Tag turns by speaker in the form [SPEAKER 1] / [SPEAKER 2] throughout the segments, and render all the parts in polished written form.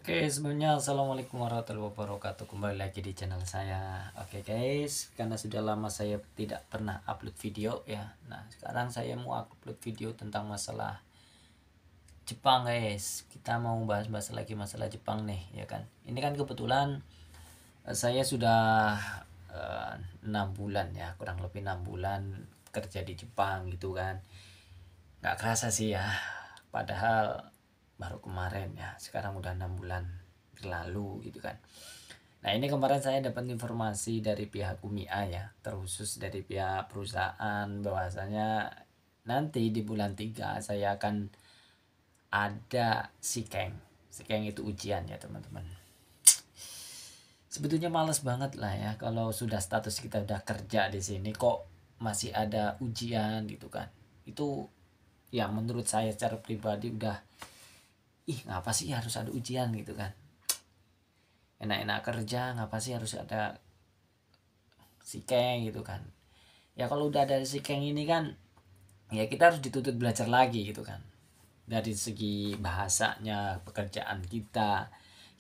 [SPEAKER 1] Oke, sebenarnya assalamualaikum warahmatullahi wabarakatuh. Kembali lagi di channel saya. Oke guys, karena sudah lama saya tidak pernah upload video ya. Nah, sekarang saya mau upload video tentang masalah Jepang guys. Kita mau bahas-bahas lagi masalah Jepang nih ya kan. Ini kan kebetulan saya sudah 6 bulan ya, kurang lebih 6 bulan kerja di Jepang gitu kan. Nggak kerasa sih ya, padahal baru kemarin ya, sekarang udah 6 bulan berlalu gitu kan. Nah, ini kemarin saya dapat informasi dari pihak UMIA ya, terkhusus dari pihak perusahaan, bahwasanya nanti di bulan 3 saya akan ada sikeng. Sikeng itu ujian ya teman-teman. Sebetulnya males banget lah ya kalau sudah status kita udah kerja di sini kok masih ada ujian gitu kan. Itu ya menurut saya secara pribadi udah, ngapa sih harus ada ujian gitu kan. Enak-enak kerja, ngapa sih harus ada sikeng gitu kan. Ya kalau udah ada sikeng ini kan, ya kita harus dituntut belajar lagi gitu kan. Dari segi bahasanya, pekerjaan kita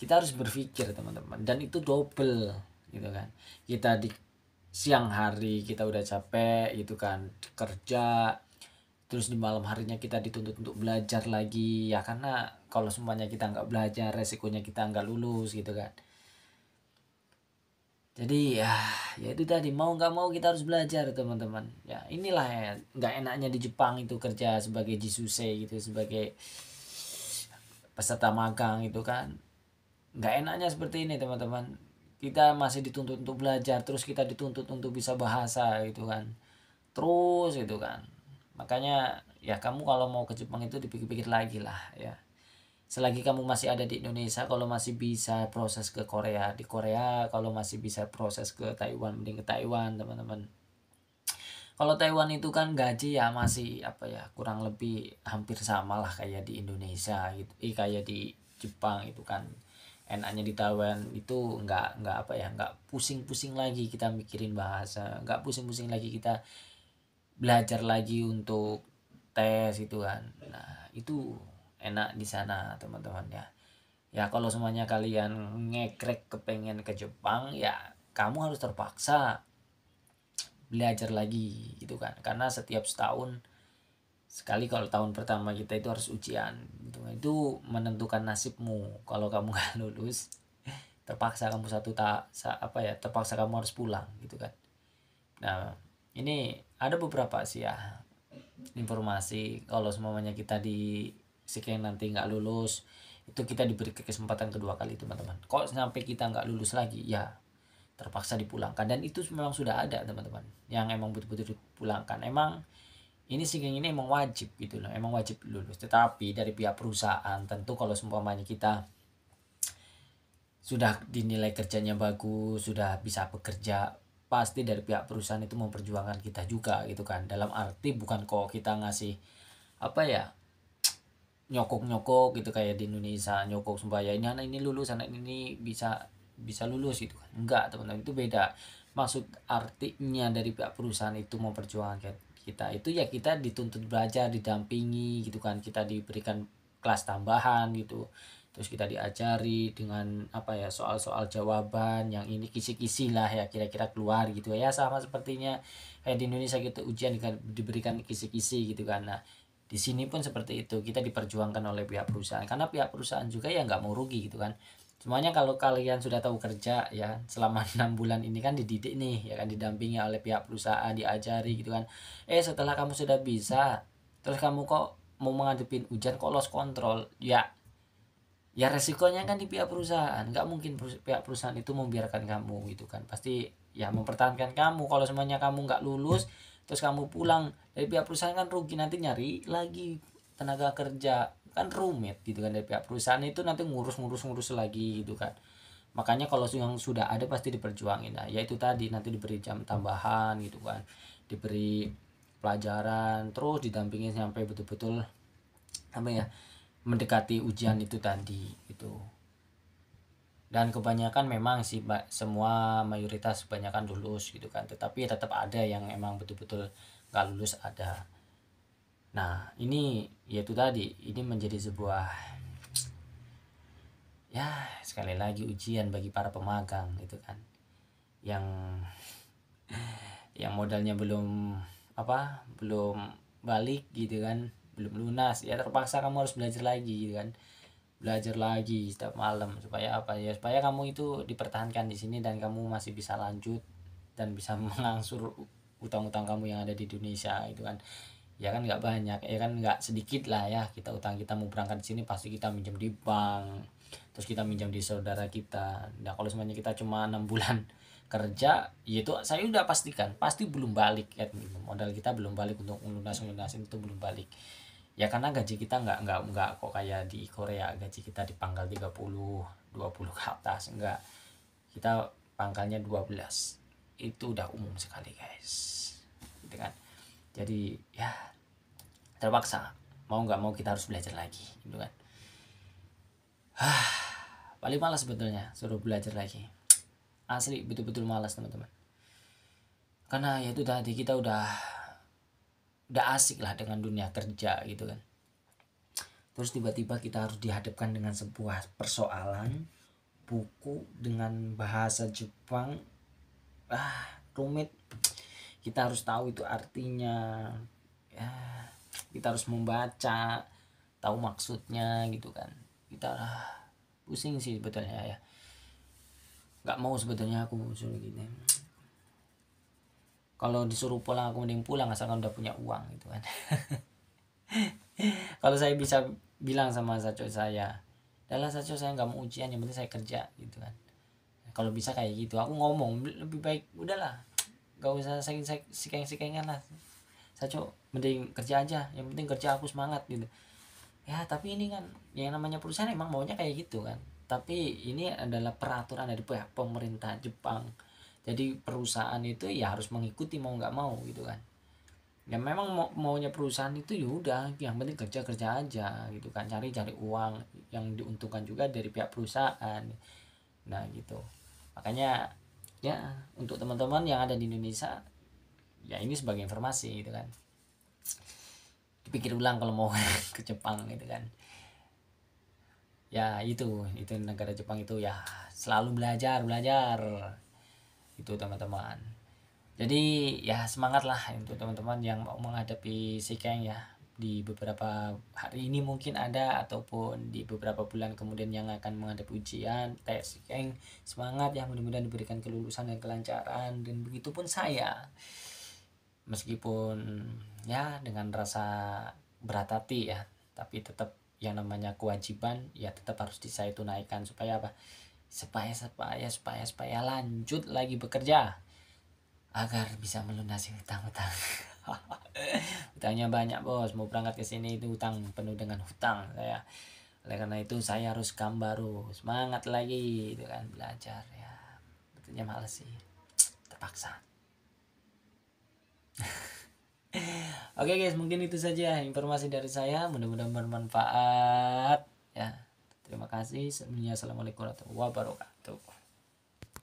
[SPEAKER 1] harus berpikir teman-teman. Dan itu double gitu kan. Kita di siang hari kita udah capek gitu kan kerja, terus di malam harinya kita dituntut untuk belajar lagi ya, karena kalau semuanya kita nggak belajar resikonya kita nggak lulus gitu kan. Jadi ya itu tadi, mau nggak mau kita harus belajar teman-teman ya. Inilah ya nggak enaknya di Jepang itu kerja sebagai jisuse gitu, sebagai peserta magang itu kan. Nggak enaknya seperti ini teman-teman, kita masih dituntut untuk belajar, terus kita dituntut untuk bisa bahasa gitu kan, terus gitu kan. Makanya ya kamu kalau mau ke Jepang itu dipikir-pikir lagi lah ya. Selagi kamu masih ada di Indonesia, kalau masih bisa proses ke Korea, di Korea. Kalau masih bisa proses ke Taiwan, mending ke Taiwan teman-teman. Kalau Taiwan itu kan gaji ya masih apa ya, kurang lebih hampir sama lah kayak di Indonesia gitu, kayak di Jepang itu kan. Enaknya di Taiwan itu nggak apa ya, nggak pusing-pusing lagi kita mikirin bahasa, nggak pusing-pusing lagi kita belajar lagi untuk tes itu kan. Nah itu enak di sana teman-teman ya. Ya kalau semuanya kalian ngekrek kepengen ke Jepang ya, kamu harus terpaksa belajar lagi gitu kan, karena setiap setahun sekali. Kalau tahun pertama kita itu harus ujian gitu. Itu menentukan nasibmu. Kalau kamu nggak lulus, terpaksa kamu apa ya, terpaksa kamu harus pulang gitu kan. Nah, ini ada beberapa sih ya informasi, kalau semuanya kita di sekian nanti nggak lulus, itu kita diberi kesempatan kedua kali teman-teman. Kok sampai kita nggak lulus lagi ya, terpaksa dipulangkan. Dan itu memang sudah ada teman-teman yang emang betul-betul dipulangkan. Emang ini sikeng ini emang wajib gitu loh, emang wajib lulus. Tetapi dari pihak perusahaan tentu kalau seumpamanya kita sudah dinilai kerjanya bagus, sudah bisa bekerja, pasti dari pihak perusahaan itu memperjuangkan kita juga gitu kan. Dalam arti bukan kok kita ngasih apa ya, nyokok-nyokok gitu kayak di Indonesia, nyokok supaya ini anak ini lulus, anak ini bisa bisa lulus gitu kan. Enggak teman-teman, itu beda. Maksud artinya dari pihak perusahaan itu memperjuangkan kita itu ya, kita dituntut belajar, didampingi gitu kan, kita diberikan kelas tambahan gitu, terus kita diajari dengan apa ya, soal-soal jawaban yang ini kisi-kisi lah ya, kira-kira keluar gitu ya, sama sepertinya kayak di Indonesia gitu, ujian diberikan kisi-kisi gitu kan. Nah di sini pun seperti itu, kita diperjuangkan oleh pihak perusahaan, karena pihak perusahaan juga ya nggak mau rugi gitu kan. Semuanya kalau kalian sudah tahu kerja ya selama 6 bulan ini kan dididik nih ya kan, didampingi oleh pihak perusahaan, diajari gitu kan. Setelah kamu sudah bisa, terus kamu kok mau menghadapin ujian kok lost control ya, ya resikonya kan di pihak perusahaan. Nggak mungkin pihak perusahaan itu membiarkan kamu gitu kan, pasti ya mempertahankan kamu. Kalau semuanya kamu nggak lulus terus kamu pulang, dari pihak perusahaan kan rugi, nanti nyari lagi tenaga kerja kan rumit gitu kan. Dari pihak perusahaan itu nanti ngurus lagi gitu kan. Makanya kalau yang sudah ada pasti diperjuangin. Nah ya itu tadi, nanti diberi jam tambahan gitu kan, diberi pelajaran, terus didampingin sampai betul-betul apa ya, mendekati ujian itu tadi gitu. Dan kebanyakan memang sih semua mayoritas kebanyakan lulus gitu kan, tetapi tetap ada yang emang betul-betul nggak lulus, ada. Nah ini yaitu tadi, ini menjadi sebuah ya sekali lagi ujian bagi para pemagang gitu kan, yang modalnya belum belum balik gitu kan, belum lunas, ya terpaksa kamu harus belajar lagi gitu kan, belajar lagi setiap malam supaya supaya kamu itu dipertahankan di sini dan kamu masih bisa lanjut dan bisa mengangsur utang-utang kamu yang ada di Indonesia gitu kan. Ya kan nggak banyak, ya kan nggak sedikit lah ya, kita utang, kita mau berangkat di sini pasti kita minjem di bank, terus kita minjam di saudara kita. Nah kalau semuanya kita cuma 6 bulan kerja, yaitu saya udah pastikan pasti belum balik ya, modal kita belum balik untuk lunasin itu belum balik. Ya karena gaji kita nggak kok kayak di Korea gaji kita dipangkal 30 20 ke atas, enggak, kita pangkalnya 12, itu udah umum sekali guys gitu kan. Jadi ya terpaksa mau nggak mau kita harus belajar lagi gitu kan. Paling malas sebetulnya suruh belajar lagi, asli betul-betul malas teman-teman, karena ya itu tadi kita udah asik lah dengan dunia kerja gitu kan. Terus tiba-tiba kita harus dihadapkan dengan sebuah persoalan buku dengan bahasa Jepang, rumit. Kita harus tahu itu artinya, ya kita harus membaca, tahu maksudnya gitu kan. Kita pusing sih sebetulnya ya, nggak mau sebetulnya aku suruh gini. Kalau disuruh pulang aku mending pulang asalkan udah punya uang gitu kan. Kalau saya bisa bilang sama saco saya, adalah saco saya nggak mau ujian, yang penting saya kerja gitu kan. Kalau bisa kayak gitu aku ngomong, lebih baik udahlah gak usah sikengan lah, saco mending kerja aja, yang penting kerja aku semangat gitu ya. Tapi ini kan yang namanya perusahaan emang maunya kayak gitu kan, tapi ini adalah peraturan dari pihak pemerintah Jepang, jadi perusahaan itu ya harus mengikuti mau nggak mau gitu kan. Ya memang maunya perusahaan itu ya udah yang penting kerja aja gitu kan, cari uang, yang diuntungkan juga dari pihak perusahaan. Nah gitu, makanya ya untuk teman-teman yang ada di Indonesia, ya ini sebagai informasi gitu kan, dipikir ulang kalau mau ke Jepang gitu kan. Ya itu negara Jepang itu ya selalu belajar itu teman-teman. Jadi ya semangat lah untuk teman-teman yang mau menghadapi Sikeng ya, di beberapa hari ini mungkin ada, ataupun di beberapa bulan kemudian yang akan menghadapi ujian tes Sikeng. Semangat ya, mudah-mudahan diberikan kelulusan dan kelancaran, dan begitupun saya, meskipun ya dengan rasa berat hati ya, tapi tetap yang namanya kewajiban ya tetap harus saya tunaikan supaya supaya lanjut lagi bekerja agar bisa melunasi hutang-hutang. Hutangnya banyak bos, mau berangkat ke sini itu hutang, penuh dengan hutang saya. Oleh karena itu saya harus baru semangat lagi itu kan belajar ya. Betulnya males sih, terpaksa. Oke guys, mungkin itu saja informasi dari saya, mudah-mudahan bermanfaat ya. Terima kasih. Assalamualaikum warahmatullahi wabarakatuh.